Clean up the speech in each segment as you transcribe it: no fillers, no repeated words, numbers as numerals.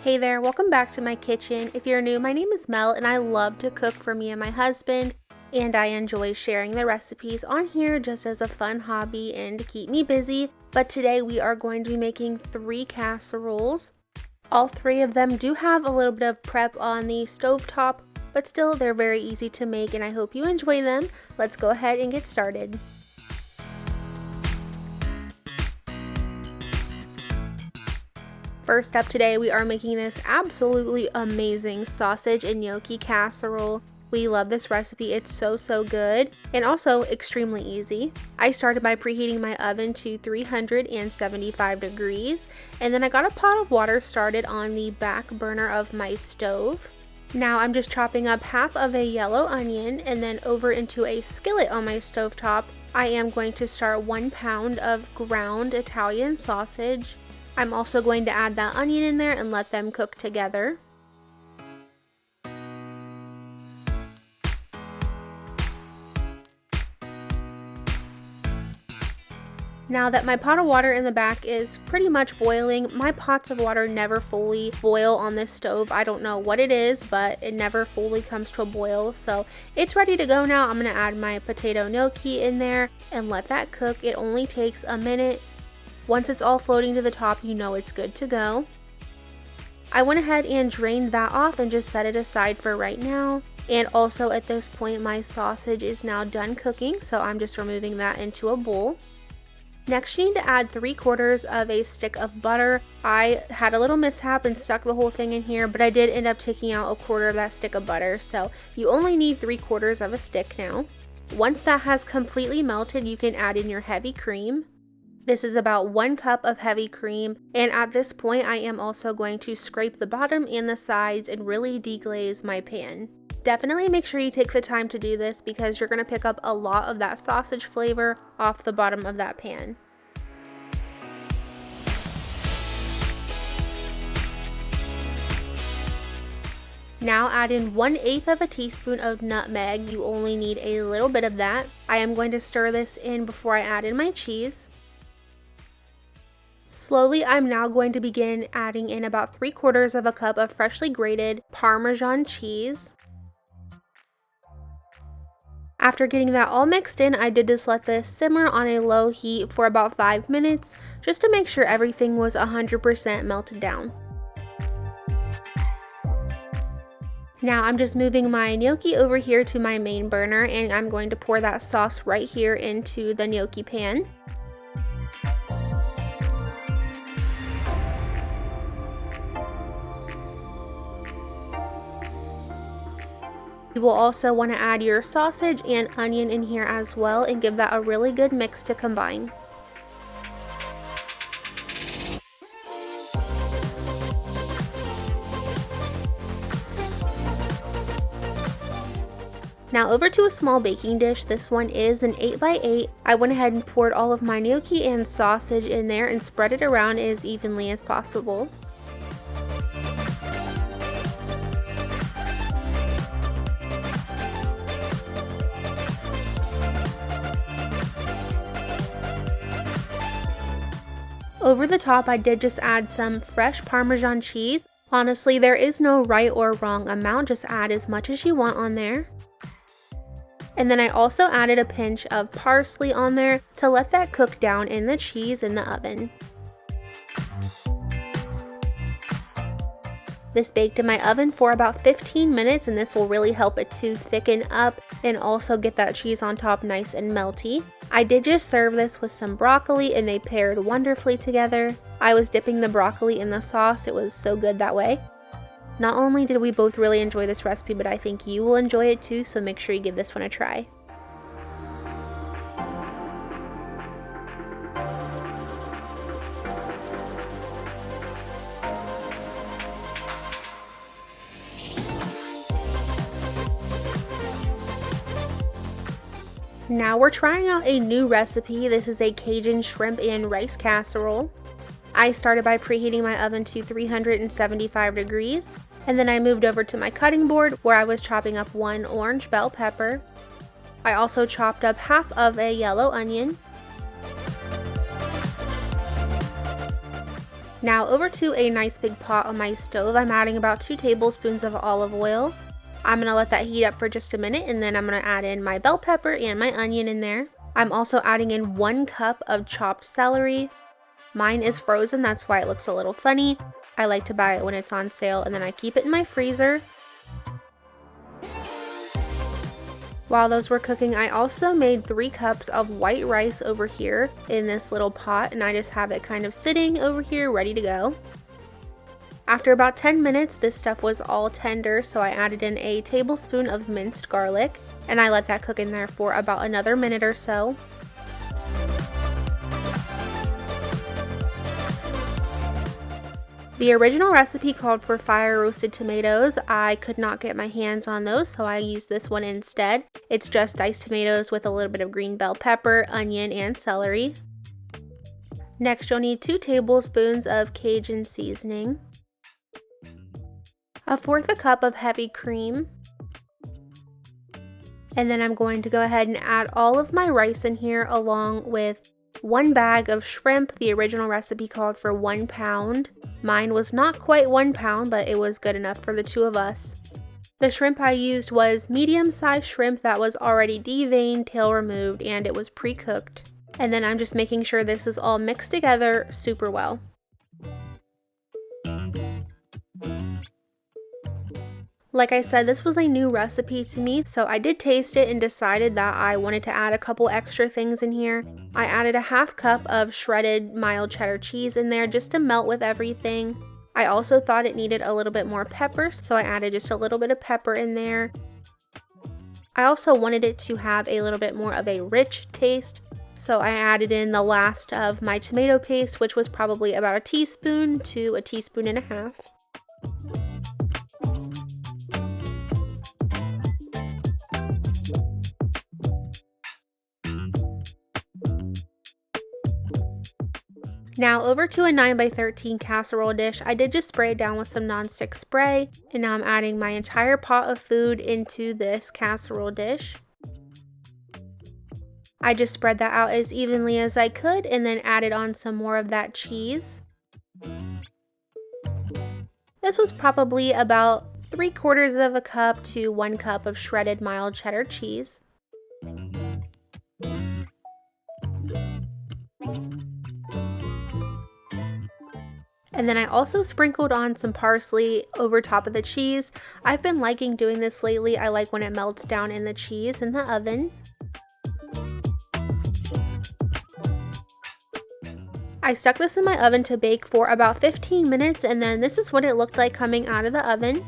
Hey there, welcome back to my kitchen. If you're new, my name is Mel and I love to cook for me and my husband, and I enjoy sharing the recipes on here just as a fun hobby and to keep me busy. But today we are going to be making 3 casseroles. All 3 of them do have a little bit of prep on the stovetop, but still they're very easy to make and I hope you enjoy them. Let's go ahead and get started. First up today, we are making this absolutely amazing sausage and gnocchi casserole. We love this recipe, it's so good and also extremely easy. I started by preheating my oven to 375 degrees and then I got a pot of water started on the back burner of my stove. Now I'm just chopping up half of a yellow onion and then over into a skillet on my stovetop. I am going to start 1 pound of ground Italian sausage. I'm also going to add that onion in there and let them cook together. Now that my pot of water in the back is pretty much boiling, my pots of water never fully boil on this stove. I don't know what it is, but it never fully comes to a boil. So it's ready to go now. I'm going to add my potato gnocchi in there and let that cook. It only takes a minute. Once it's all floating to the top, you know it's good to go. I went ahead and drained that off and just set it aside for right now. And also at this point, my sausage is now done cooking, so I'm just removing that into a bowl. Next, you need to add 3/4 of a stick of butter. I had a little mishap and stuck the whole thing in here, but I did end up taking out 1/4 of that stick of butter, so you only need 3/4 of a stick now. Once that has completely melted, you can add in your heavy cream. This is about 1 cup of heavy cream, and at this point I am also going to scrape the bottom and the sides and really deglaze my pan. Definitely make sure you take the time to do this because you're going to pick up a lot of that sausage flavor off the bottom of that pan. Now add in 1/8 of a teaspoon of nutmeg. You only need a little bit of that. I am going to stir this in before I add in my cheese. Slowly, I'm now going to begin adding in about 3/4 of a cup of freshly grated Parmesan cheese. After getting that all mixed in, I did just let this simmer on a low heat for about 5 minutes, just to make sure everything was 100% melted down. Now I'm just moving my gnocchi over here to my main burner and I'm going to pour that sauce right here into the gnocchi pan. You will also want to add your sausage and onion in here as well and give that a really good mix to combine. Now over to a small baking dish. This one is an 8x8. I went ahead and poured all of my gnocchi and sausage in there and spread it around as evenly as possible. Over the top, I did just add some fresh Parmesan cheese. Honestly, there is no right or wrong amount, just add as much as you want on there. And then I also added a pinch of parsley on there to let that cook down in the cheese in the oven. This baked in my oven for about 15 minutes and this will really help it to thicken up and also get that cheese on top nice and melty. I did just serve this with some broccoli and they paired wonderfully together. I was dipping the broccoli in the sauce, it was so good that way. Not only did we both really enjoy this recipe, but I think you will enjoy it too, so make sure you give this one a try. Now we're trying out a new recipe. This is a Cajun shrimp and rice casserole. I started by preheating my oven to 375 degrees, and then I moved over to my cutting board where I was chopping up 1 orange bell pepper. I also chopped up half of a yellow onion. Now over to a nice big pot on my stove, I'm adding about 2 tablespoons of olive oil. I'm going to let that heat up for just a minute, and then I'm going to add in my bell pepper and my onion in there. I'm also adding in 1 cup of chopped celery. Mine is frozen, that's why it looks a little funny. I like to buy it when it's on sale, and then I keep it in my freezer. While those were cooking, I also made 3 cups of white rice over here in this little pot, and I just have it kind of sitting over here ready to go. After about 10 minutes, this stuff was all tender, so I added in a tablespoon of minced garlic, and I let that cook in there for about another minute or so. The original recipe called for fire roasted tomatoes. I could not get my hands on those, so I used this one instead. It's just diced tomatoes with a little bit of green bell pepper, onion, and celery. Next, you'll need 2 tablespoons of Cajun seasoning, 1/4 cup of heavy cream, and then I'm going to go ahead and add all of my rice in here along with 1 bag of shrimp. The original recipe called for 1 pound. Mine was not quite 1 pound, but it was good enough for the 2 of us. The shrimp I used was medium-sized shrimp that was already deveined, tail removed, and it was pre-cooked. And then I'm just making sure this is all mixed together super well. Like I said, this was a new recipe to me, so I did taste it and decided that I wanted to add a couple extra things in here. I added a 1/2 cup of shredded mild cheddar cheese in there just to melt with everything. I also thought it needed a little bit more pepper, so I added just a little bit of pepper in there. I also wanted it to have a little bit more of a rich taste, so I added in the last of my tomato paste, which was probably about 1 teaspoon to 1.5 teaspoons. Now over to a 9x13 casserole dish. I did just spray it down with some nonstick spray, and now I'm adding my entire pot of food into this casserole dish. I just spread that out as evenly as I could and then added on some more of that cheese. This was probably about 3/4 cup to 1 cup of shredded mild cheddar cheese. And then I also sprinkled on some parsley over top of the cheese. I've been liking doing this lately. I like when it melts down in the cheese in the oven. I stuck this in my oven to bake for about 15 minutes, and then this is what it looked like coming out of the oven.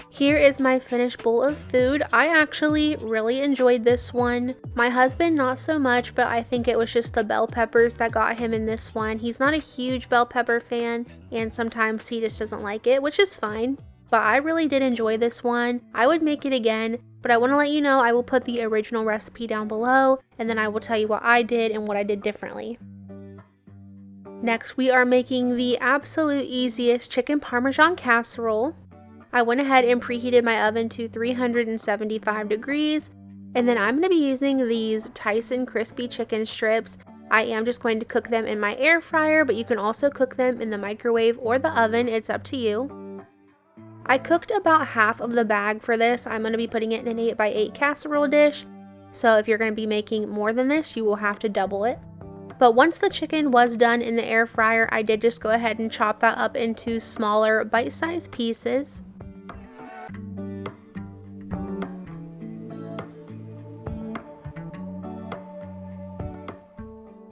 Here is my finished bowl of food. I actually really enjoyed this one. My husband not so much, but I think it was just the bell peppers that got him in this one. He's not a huge bell pepper fan, and sometimes he just doesn't like it, which is fine. But I really did enjoy this one. I would make it again, but I want to let you know I will put the original recipe down below, and then I will tell you what I did and what I did differently. Next, we are making the absolute easiest chicken Parmesan casserole. I went ahead and preheated my oven to 375 degrees, and then I'm going to be using these Tyson crispy chicken strips. I am just going to cook them in my air fryer, but you can also cook them in the microwave or the oven. It's up to you. I cooked about half of the bag for this. I'm going to be putting it in an 8x8 casserole dish, so if you're going to be making more than this, you will have to double it. But once the chicken was done in the air fryer, I did just go ahead and chop that up into smaller bite-sized pieces.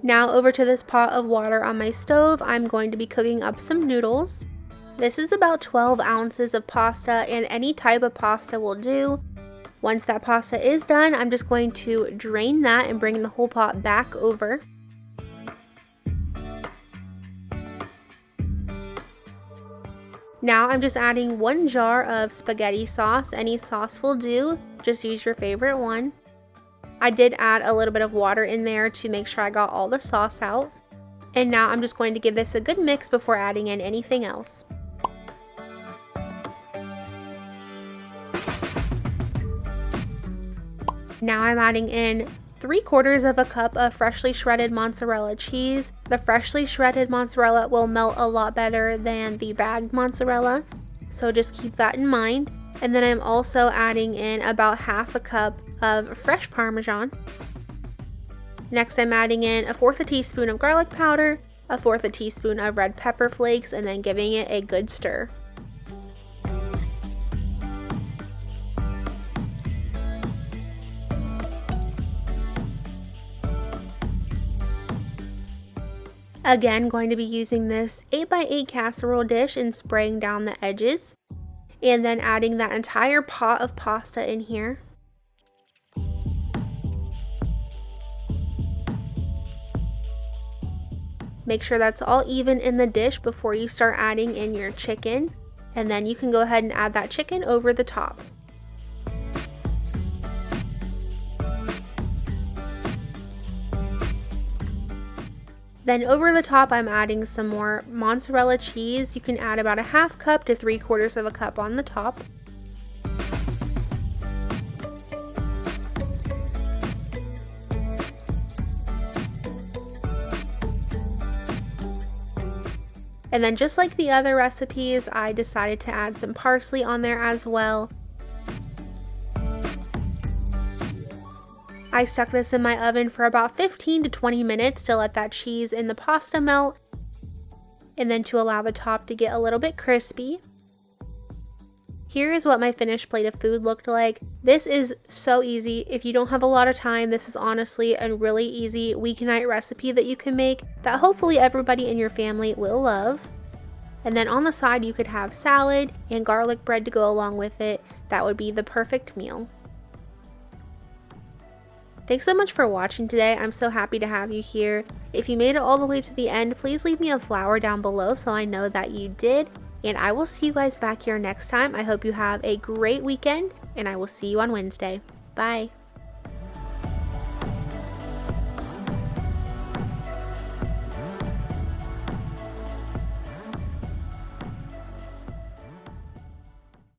Now over to this pot of water on my stove, I'm going to be cooking up some noodles. This is about 12 ounces of pasta, and any type of pasta will do. Once that pasta is done, I'm just going to drain that and bring the whole pot back over. Now I'm just adding 1 jar of spaghetti sauce. Any sauce will do, just use your favorite one. I did add a little bit of water in there to make sure I got all the sauce out. And now I'm just going to give this a good mix before adding in anything else. Now I'm adding in 3/4 of a cup of freshly shredded mozzarella cheese. The freshly shredded mozzarella will melt a lot better than the bagged mozzarella, so just keep that in mind. And then I'm also adding in about 1/2 cup of fresh Parmesan. Next, I'm adding in 1/4 teaspoon of garlic powder, 1/4 teaspoon of red pepper flakes, and then giving it a good stir. Again, going to be using this 8x8 casserole dish and spraying down the edges, and then adding that entire pot of pasta in here. Make sure that's all even in the dish before you start adding in your chicken, and then you can go ahead and add that chicken over the top. Then over the top, I'm adding some more mozzarella cheese. You can add about 1/2 cup to 3/4 of a cup on the top. And then just like the other recipes, I decided to add some parsley on there as well. I stuck this in my oven for about 15 to 20 minutes to let that cheese and the pasta melt, and then to allow the top to get a little bit crispy. Here is what my finished plate of food looked like. This is so easy. If you don't have a lot of time, this is honestly a really easy weeknight recipe that you can make that hopefully everybody in your family will love. And then on the side, you could have salad and garlic bread to go along with it. That would be the perfect meal. Thanks so much for watching today. I'm so happy to have you here. If you made it all the way to the end, please leave me a flower down below so I know that you did. And I will see you guys back here next time. I hope you have a great weekend, and I will see you on Wednesday. Bye.